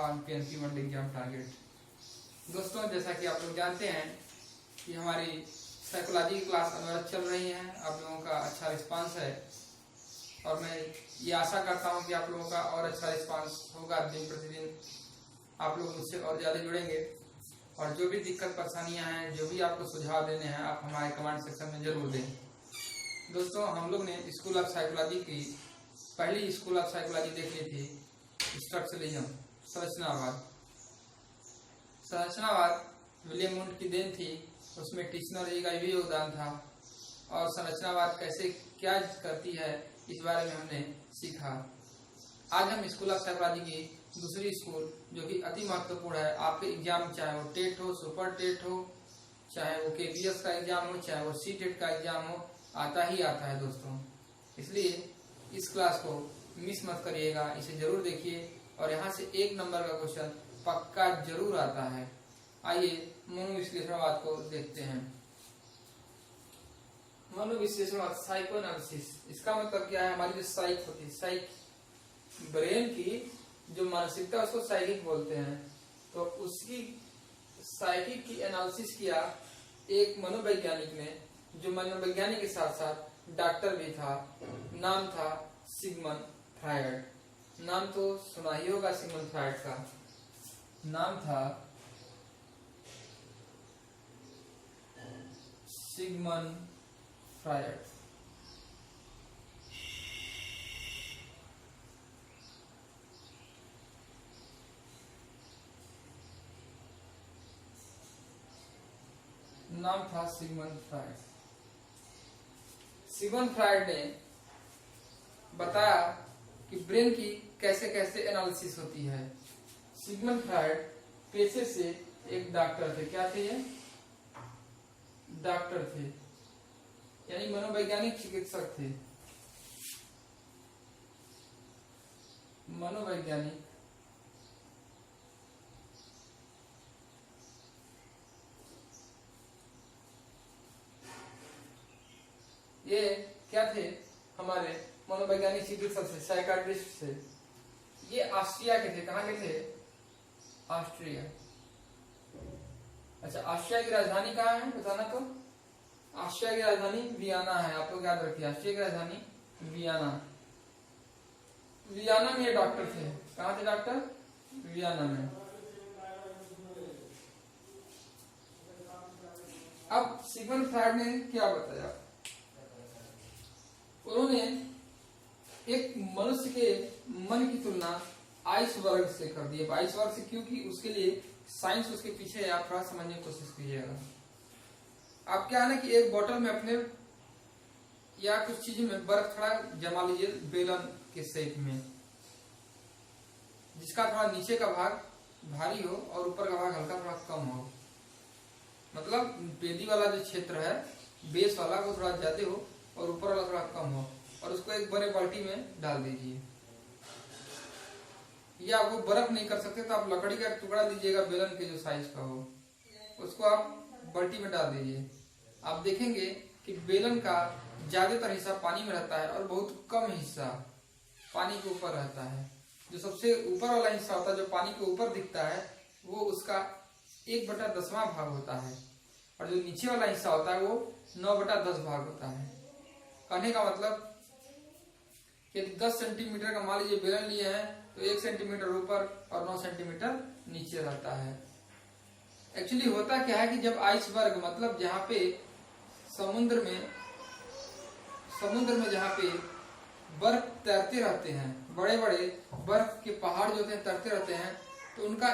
On PNP world exam target. दोस्तों, जैसा कि आप लोग जानते हैं कि हमारी साइकोलॉजी की क्लास अनवरत चल रही है, आप लोगों का अच्छा रिस्पांस है और मैं ये आशा करता हूं कि आप लोगों का और अच्छा रिस्पांस होगा। दिन प्रतिदिन आप लोग मुझसे और ज़्यादा जुड़ेंगे और जो भी दिक्कत परेशानियां हैं, जो भी आपको सुझाव देने हैं, आप हमारे कमेंट सेक्शन में जरूर दें। दोस्तों, हम लोग ने स्कूल ऑफ साइकोलॉजी की पहली स्कूल ऑफ साइकोलॉजी देख ली थी, स्ट्रक्चरलिज्म, संरचनावाद। संरचनावाद विलियम वुंड की देन थी, उसमें टिश्नरी का भी योगदान था और संरचनावाद कैसे क्या करती है इस बारे में हमने सीखा। आज हम स्कूल ऑफ साइकोलॉजी की दूसरी स्कूल, जो कि अति महत्वपूर्ण है, आपके एग्जाम चाहे वो टेट हो, सुपर टेट हो, चाहे वो केपीएस का एग्जाम हो, चाहे वो सी टेट का एग्जाम हो, आता ही आता है दोस्तों। इसलिए इस क्लास को मिस मत करिएगा, इसे जरूर देखिए और यहाँ से 1 नंबर का क्वेश्चन पक्का जरूर आता है। आइए मनोविश्लेषणवाद को देखते हैं। मनोविश्लेषणवाद, साइको एनालिसिस, इसका मतलब क्या है? हमारी जो साइक होती है, साइक ब्रेन की जो मानसिकता, उसको साइकिक बोलते हैं। तो उसकी साइकिक की एनालिसिस किया एक मनोवैज्ञानिक ने, जो मनोवैज्ञानिक के साथ साथ डॉक्टर भी था। नाम था सिगमंड फ्रायड। नाम तो सुना ही होगा सिगमंड फ्रायड का। नाम था सिगमंड फ्रायड। नाम था सिगमंड फ्रायड। सिगमंड फ्रायड ने बताया कि ब्रेन की कैसे कैसे एनालिसिस होती है। सिगमंड फ्रायड पेशे से एक डॉक्टर थे। क्या थे ये? डॉक्टर थे, यानी मनोवैज्ञानिक चिकित्सक थे। मनोवैज्ञानिक ये क्या थे? हमारे मनोवैज्ञानिक चिकित्सक से, साइकाट्रिस्ट से। ये ऑस्ट्रिया के थे। कहाँ के थे? ऑस्ट्रिया। अच्छा, ऑस्ट्रिया की राजधानी कहाँ है बताना तो? ऑस्ट्रिया की राजधानी वियना है, आप लोग याद रखिए। ऑस्ट्रिया की राजधानी वियना। वियना में ये डॉक्टर थे। कहाँ थे डॉक्टर? वियना में। अब सिगमंड फ्रायड ने क्या बताया? उन्होंने एक मनुष्य के मन की तुलना आइसबर्ग से कर दी। आइसबर्ग से क्योंकि उसके लिए साइंस उसके पीछे है, आप थोड़ा समझने की कोशिश कीजिएगा। आप क्या है ना कि एक बोतल में अपने या कुछ चीजों में बर्फ थोड़ा जमा लीजिए, बेलन के शेप में, जिसका थोड़ा नीचे का भाग भारी हो और ऊपर का भाग हल्का थोड़ा कम हो। मतलब बेदी वाला जो क्षेत्र है, बेस वाला, वो थोड़ा ज्यादा हो और ऊपर वाला थोड़ा कम हो, और उसको एक बड़े बाल्टी में डाल दीजिए। या वो बर्फ नहीं कर सकते तो आप लकड़ी का टुकड़ा लीजिएगा, बेलन के जो साइज का हो, उसको आप बाल्टी में डाल दीजिए। आप देखेंगे कि बेलन का ज्यादातर हिस्सा पानी में रहता है और बहुत कम हिस्सा पानी के ऊपर रहता है। जो सबसे ऊपर वाला हिस्सा होता है, जो पानी के ऊपर दिखता है, वो उसका 1/10वां भाग होता है, और जो नीचे वाला हिस्सा होता है वो 9/10 भाग होता है। कहने का मतलब यदि 10 सेंटीमीटर का मान लीजिए बेलन लिए हैं, तो 1 सेंटीमीटर ऊपर और 9 सेंटीमीटर नीचे रहता है। एक्चुअली होता क्या है कि जब आइसबर्ग, मतलब जहाँ पे समुद्र में जहाँ पे बर्फ तैरते रहते हैं, बड़े बड़े बर्फ के पहाड़ जो होते हैं तैरते रहते हैं, तो उनका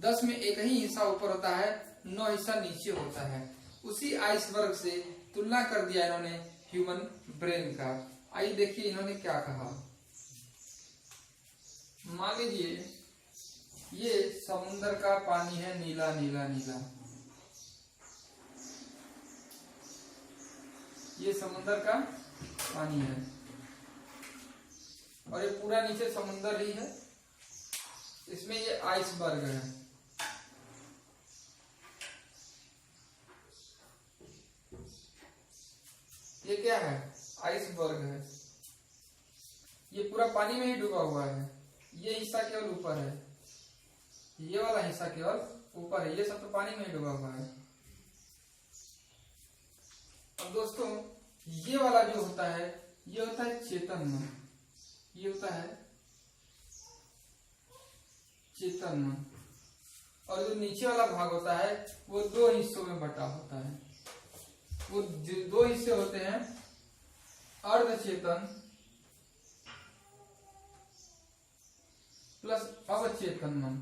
10 में एक ही हिस्सा ऊपर होता है, 9 हिस्सा नीचे होता है। उसी आइसबर्ग से तुलना कर दिया इन्होंने ह्यूमन ब्रेन का। आइए देखिए इन्होंने क्या कहा। मान लीजिए ये समुद्र का पानी है, नीला नीला नीला। ये समुद्र का पानी है और ये पूरा नीचे समुद्र ही है। इसमें ये आइसबर्ग है। ये क्या है? आइसबर्ग है। ये पूरा पानी में ही डूबा हुआ है, ये हिस्सा केवल ऊपर है। ये वाला हिस्सा केवल ऊपर है, ये सब तो पानी में डूबा हुआ है। अब दोस्तों ये वाला जो होता है ये होता है चेतन मन, ये होता है चेतन मन। और जो नीचे वाला भाग होता है वो दो हिस्सों में बटा होता है। वो दो हिस्से होते हैं, अर्धचेतन प्लस अवचेतन मन।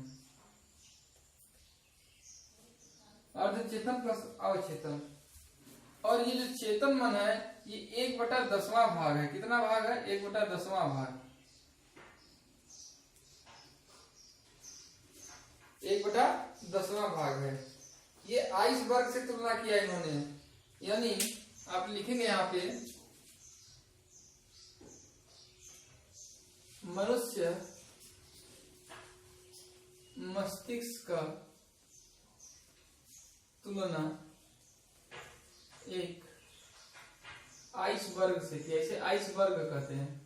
अर्धचेतन प्लस अवचेतन। और ये जो चेतन मन है ये 1/10वां भाग है। कितना भाग है? 1/10वां भाग। 1/10वां भाग है। ये आइसबर्ग से तुलना किया इन्होंने, यानी आप लिखेंगे यहाँ पे मनुष्य मस्तिष्क का तुलना एक आइसबर्ग से किया। इसे आइसबर्ग कहते हैं।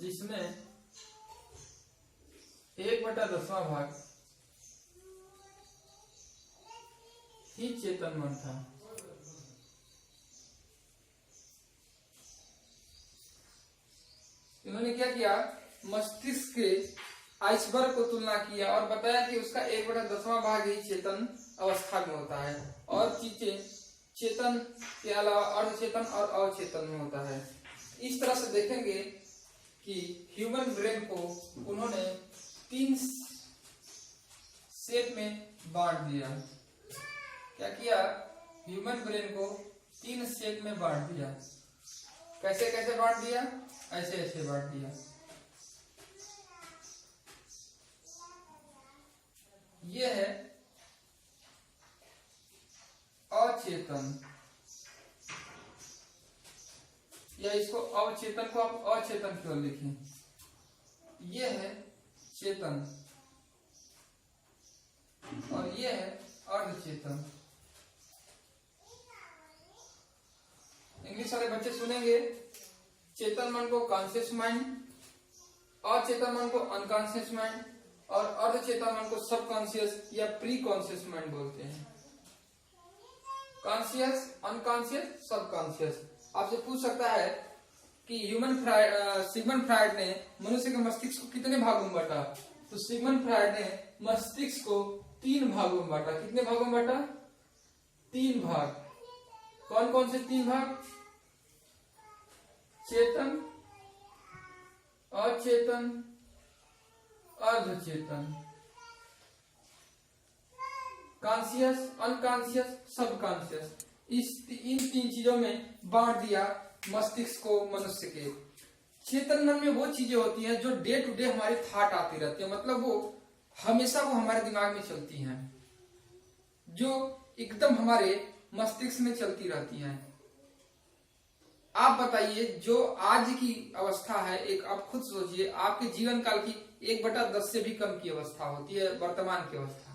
जिसमें 1/10वां भाग ही चेतन मन था। इन्होंने क्या किया? मस्तिष्क के आइसबर्ग को तुलना किया और बताया कि उसका 1/10वां भाग ही चेतन अवस्था में होता है और चीजें चेतन के अलावा अर्धचेतन और अवचेतन में होता है। इस तरह से देखेंगे कि ह्यूमन ब्रेन को उन्होंने 3 सेट में बांट दिया। क्या किया? ह्यूमन ब्रेन को 3 सेट में बांट दिया। कैसे कैसे बांट दिया? ऐसे ऐसे बांट दिया। ये है अचेतन, या इसको अवचेतन को आप अचेतन क्यों लिखें। ये है चेतन और ये है अर्धचेतन। इंग्लिश वाले बच्चे सुनेंगे, चेतन मन को कॉन्शियस माइंड, अचेतन मन को अनकॉन्शियस माइंड और अर्धचेतन मन को सबकॉन्शियस या प्री कॉन्शियस माइंड बोलते हैं। Conscious, unconscious, subconscious. आपसे पूछ सकता है कि सिगमंड फ्रायड ने मनुष्य के मस्तिष्क को कितने भागों में बांटा? तो सिगमंड फ्रायड ने मस्तिष्क को 3 भागों में बांटा। कितने भागों में बांटा? 3 भाग। कौन कौन से 3 भाग? चेतन, अचेतन, अर्धचेतन। Conscious, unconscious, subconscious. इन 3 चीजों में बांट दिया मस्तिष्क को मनुष्य के। चेतन मन में वो चीजें होती हैं जो डे टू डे हमारे थॉट आती रहती है, मतलब वो हमेशा वो हमारे दिमाग में चलती हैं, जो एकदम हमारे मस्तिष्क में चलती रहती हैं। आप बताइए, जो आज की अवस्था है, एक आप खुद सोचिए, आपके जीवन काल की 1/10 से भी कम की अवस्था होती है वर्तमान की अवस्था।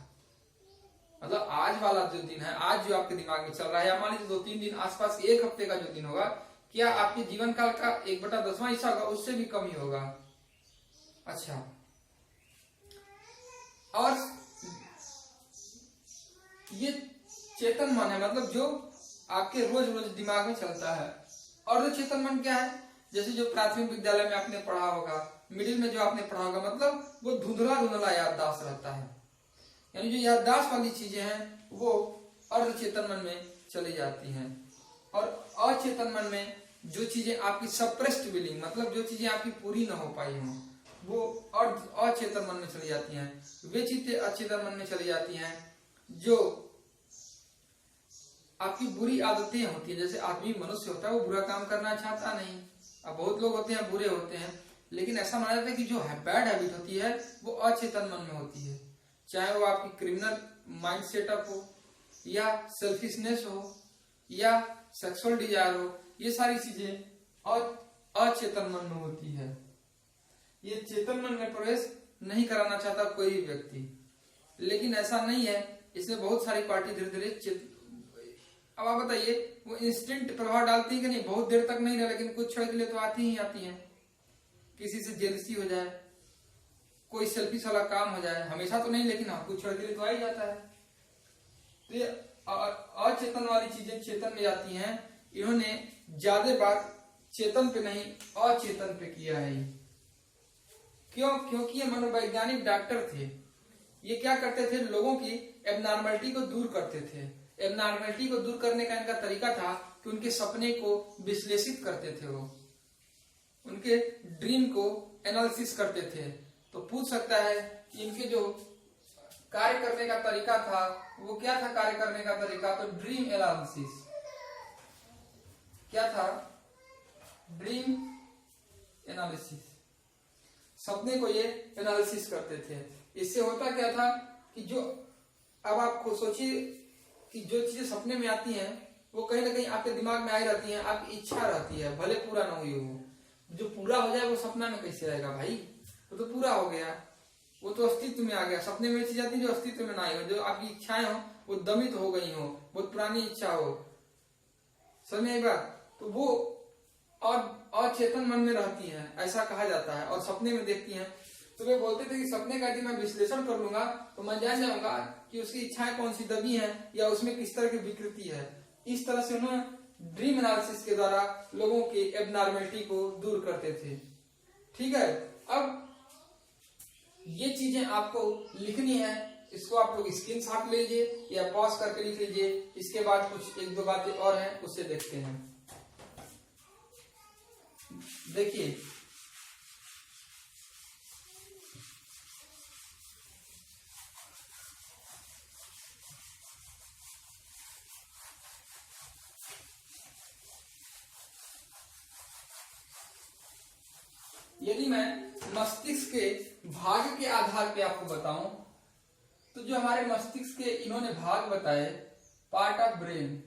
मतलब आज वाला जो दिन है, आज जो आपके दिमाग में चल रहा है, या मान लीजिए 2-3 दिन आसपास, 1 हफ्ते का जो दिन होगा, क्या आपके जीवन काल का 1/10वां हिस्सा होगा? उससे भी कम ही होगा। अच्छा, और ये चेतन मन है, मतलब जो आपके रोज रोज दिमाग में चलता है। और चेतन मन क्या है? जैसे जो प्राथमिक विद्यालय में आपने पढ़ा होगा, मिडिल में जो आपने पढ़ा होगा, मतलब वो धुंधला धुंधला याददाश्त रहता है, यानी जो याददाश्त वाली चीजें हैं वो अर्धचेतन मन में चली जाती हैं। और अचेतन मन में जो चीजें आपकी सप्रेस्ड फीलिंग, मतलब जो चीजें आपकी पूरी ना हो पाई हों, वो अचेतन मन में चली जाती हैं। वे चीजें अचेतन मन में चली जाती हैं जो आपकी बुरी आदतें होती है। जैसे आदमी मनुष्य होता है, वो बुरा काम करना चाहता नहीं। अब बहुत लोग होते हैं बुरे होते हैं, लेकिन ऐसा माना जाता है कि जो बैड हैबिट होती है वो अचेतन मन में होती है। चाहे वो आपकी क्रिमिनल माइंड सेटअप हो, या सेल्फिशनेस हो, या सेक्सुअल डिजायर हो, ये सारी चीजें और अचेतन मन में होती है। ये चेतन मन में प्रवेश नहीं कराना चाहता कोई भी व्यक्ति, लेकिन ऐसा नहीं है। इसमें बहुत सारी पार्टी धीरे धीरे अब आप बताइए वो इंस्टेंट प्रभाव डालती है कि नहीं? बहुत देर तक नहीं रहे, लेकिन कुछ क्षण के लिए तो आती ही आती है। किसी से जेलसी हो जाए, कोई सेल्फिश वाला काम हो जाए, हमेशा तो नहीं, लेकिन हाँ कुछ क्षण के लिए तो आ ही जाता है। तो ये अचेतन वाली चीजें चेतन में जाती हैं। इन्होंने ज्यादा बात चेतन पे नहीं अचेतन पे किया है। क्यों? क्योंकि ये मनोवैज्ञानिक डॉक्टर थे। ये क्या करते थे? लोगों की एबनॉर्मलिटी को दूर करते थे। एबनॉर्मलिटी को दूर करने का इनका तरीका था कि उनके सपने को विश्लेषित करते थे, वो उनके ड्रीम को एनालिसिस करते थे। तो पूछ सकता है कि इनके जो कार्य करने का तरीका था वो क्या था? कार्य करने का तरीका तो ड्रीम एनालिसिस। क्या था? Dream analysis. सपने को ये एनालिसिस करते थे। इससे होता क्या था कि जो, अब आप सोचिए कि जो चीजें सपने में आती हैं वो कहीं ना कहीं आपके दिमाग में आई रहती हैं, आपकी इच्छा रहती है, भले पूरा ना हुई हो। जो पूरा हो जाए वो सपना में कैसे आएगा भाई? वो तो पूरा हो गया, वो तो अस्तित्व में आ गया। सपने में चीज आती है जो अस्तित्व में ना आई हो, जो आपकी इच्छाएं हो वो दमित हो गई हो, बहुत पुरानी इच्छा हो, समझ आई बात? तो वो और अचेतन मन में रहती हैं, ऐसा कहा जाता है, और सपने में देखती हैं। तो वे बोलते थे कि सपने का यदि मैं विश्लेषण कर लूंगा तो मैं जान जाऊंगा कि उसकी इच्छाएं कौन सी दबी हैं या उसमें किस तरह की विकृति है। इस तरह से उन्होंने ड्रीम एनालिसिस के द्वारा लोगों की एबनॉर्मलिटी को दूर करते थे। ठीक है, अब ये चीजें आपको लिखनी है, इसको आप लोग स्क्रीनशॉट ले लीजिए या पॉज करके लिख लीजिए। इसके बाद कुछ एक दो बातें और हैं, उससे देखते हैं। देखिए, यदि मैं मस्तिष्क के भाग के आधार पे आपको बताऊं तो जो हमारे मस्तिष्क के इन्होंने भाग बताए, पार्ट ऑफ ब्रेन,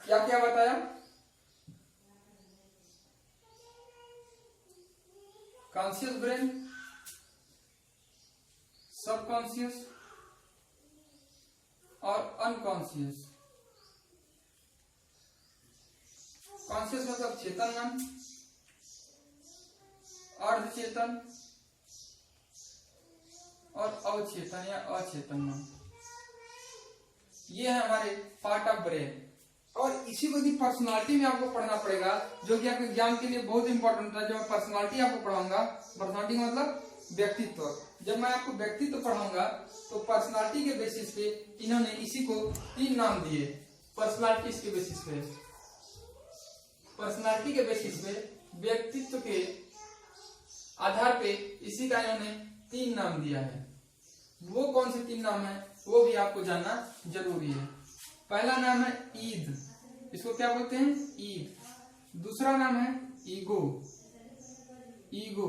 क्या क्या बताया? कॉन्शियस ब्रेन, सबकॉन्शियस और अनकॉन्शियस। कॉन्शियस मतलब चेतन मन, अर्धचेतन और अवचेतन या अचेतन मन। ये है हमारे पार्ट ऑफ ब्रेन। और इसी को भी पर्सनालिटी में आपको पढ़ना पड़ेगा, जो कि आपके एग्जाम के लिए बहुत इंपॉर्टेंट है। जब मैं पर्सनालिटी आपको पढ़ाऊंगा, पर्सनालिटी मतलब व्यक्तित्व, जब मैं आपको व्यक्तित्व पढ़ाऊंगा तो पर्सनालिटी के बेसिस पे इन्होंने इसी को 3 नाम दिए। पर्सनालिटी के बेसिस पे, पर्सनालिटी के बेसिस पे, व्यक्तित्व के आधार पे इसी का इन्होंने 3 नाम दिया है। वो कौन से 3 नाम है वो भी आपको जानना जरूरी है। पहला नाम है ईद, इसको क्या बोलते हैं? ईद। दूसरा नाम है ईगो, ईगो।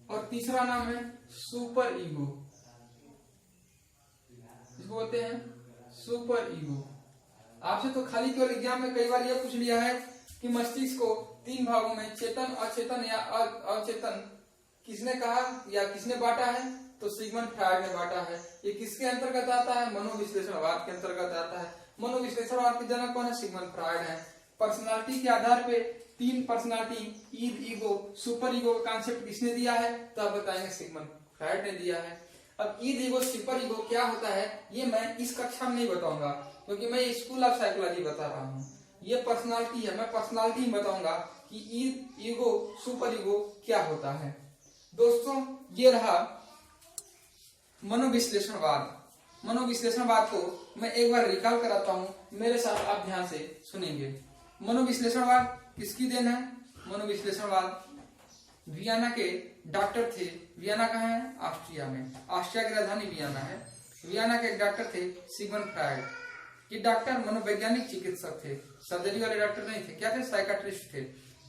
और तीसरा नाम है सुपर ईगो, इसको बोलते हैं सुपर ईगो। आपसे तो खाली केवल एग्जाम में कई बार यह पूछ लिया है कि मस्तिष्क को 3 भागों में चेतन, अचेतन या अचेतन किसने कहा या किसने बांटा है? तो सिगमंड फ्रायड ने बांटा है। ये किसके अंतर्गत आता है? मनोविश्लेषणवाद के अंतर्गत आता है। मनोविश्लेषणवाद के जनक कौन है? सिगमंड फ्रायड है। पर्सनालिटी के आधार पे 3 personality, Eid, ego, super ego का कॉन्सेप्ट किसने दिया है? तो आप बताएंगे सिगमंड फ्रायड ने दिया है। अब ईद, ईगो, सुपर ईगो क्या होता है ये मैं इस कक्षा में नहीं बताऊंगा, क्योंकि मैं स्कूल ऑफ साइकोलॉजी बता रहा हूँ। ये पर्सनालिटी है, मैं पर्सनालिटी बताऊंगा कि ईद, ईगो, सुपर ईगो क्या होता है। दोस्तों, ये रहा मनोविश्लेषणवाद। मनोविश्लेषणवाद को मैं एक बार रिकॉल कराता हूँ, मेरे साथ आप ध्यान से सुनेंगे। मनोविश्लेषणवाद किसकी देन है? मनोविश्लेषणवाद वियना के डॉक्टर थे। वियना कहाँ है? ऑस्ट्रिया में। ऑस्ट्रिया की राजधानी वियना है। वियना के एक डॉक्टर थे सिगमंड फ्रायड। ये डॉक्टर मनोवैज्ञानिक चिकित्सक थे, सर्जरी वाले डॉक्टर नहीं थे। क्या थे? साइकाट्रिस्ट थे,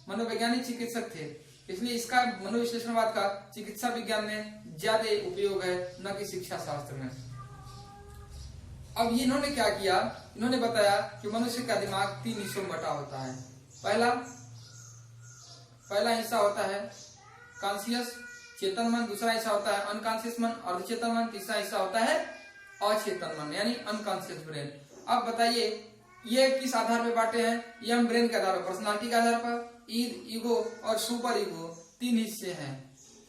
मनोवैज्ञानिक चिकित्सक थे। इसलिए इसका मनोविश्लेषणवाद का चिकित्सा विज्ञान में ज्यादा उपयोग है, न कि शिक्षा शास्त्र में। अब इन्होंने क्या किया? इन्होंने बताया कि मनुष्य का दिमाग 3 हिस्सों में बटा होता है। पहला हिस्सा होता है कॉन्शियस, चेतन मन, दूसरा हिस्सा होता है अनकॉन्शियस मन, अर्धचेतन मन, तीसरा हिस्सा होता है अचेतन मन यानी अनकॉन्शियस ब्रेन। अब बताइए ये किस आधार पर बांटे हैं? ये हम ब्रेन के आधार पर, पर्सनालिटी के आधार पर, ईगो और सुपर ईगो 3 हिस्से हैं।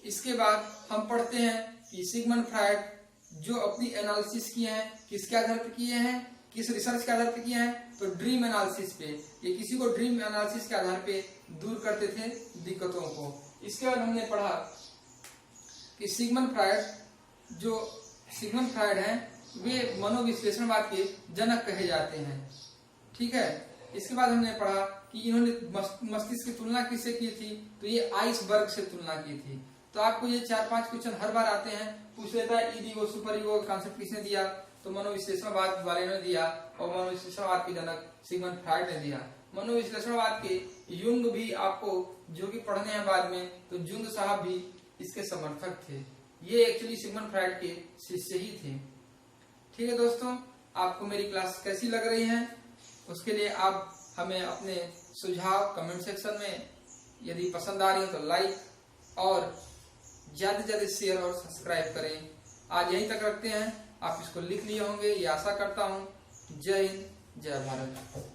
इसके बाद हम पढ़ते हैं कि सिगमंड फ्रायड जो अपनी एनालिसिस किए हैं किसके आधार पर किए हैं, किस रिसर्च के आधार पर किए हैं, तो ड्रीम एनालिसिस पे। ये किसी को ड्रीम एनालिसिस के आधार पे दूर करते थे दिक्कतों को। इसके बाद हमने पढ़ा कि सिगमंड फ्रायड हैं वे मनोविश्लेषणवाद के जनक कहे जाते हैं। ठीक है। इसके बाद हमने पढ़ा कि इन्होंने मस्तिष्क की तुलना किससे की थी, तो ये आइसबर्ग से तुलना की थी। तो आपको ये 4-5 क्वेश्चन हर बार आते हैं, पूछ लेता है ईगो सुपर ईगो का कॉन्सेप्ट किसने दिया, तो मनोविश्लेषणवाद वाले ने दिया और मनोविश्लेषणवाद के जनक सिगमंड फ्रायड ने दिया। मनोविश्लेषणवाद के युंग भी आपको जो कि पढ़ने हैं बाद में, तो जुंग साहब भी इसके समर्थक थे। ये एक्चुअली सिगमंड फ्रायड के शिष्य ही थे। ठीक है दोस्तों, आपको मेरी क्लास कैसी लग रही है उसके लिए आप हमें अपने सुझाव कमेंट सेक्शन में, यदि पसंद आ रही है तो लाइक और ज्यादा से ज्यादा शेयर और सब्सक्राइब करें। आज यहीं तक रखते हैं, आप इसको लिख लिए होंगे ये आशा करता हूँ। जय हिंद, जय भारत।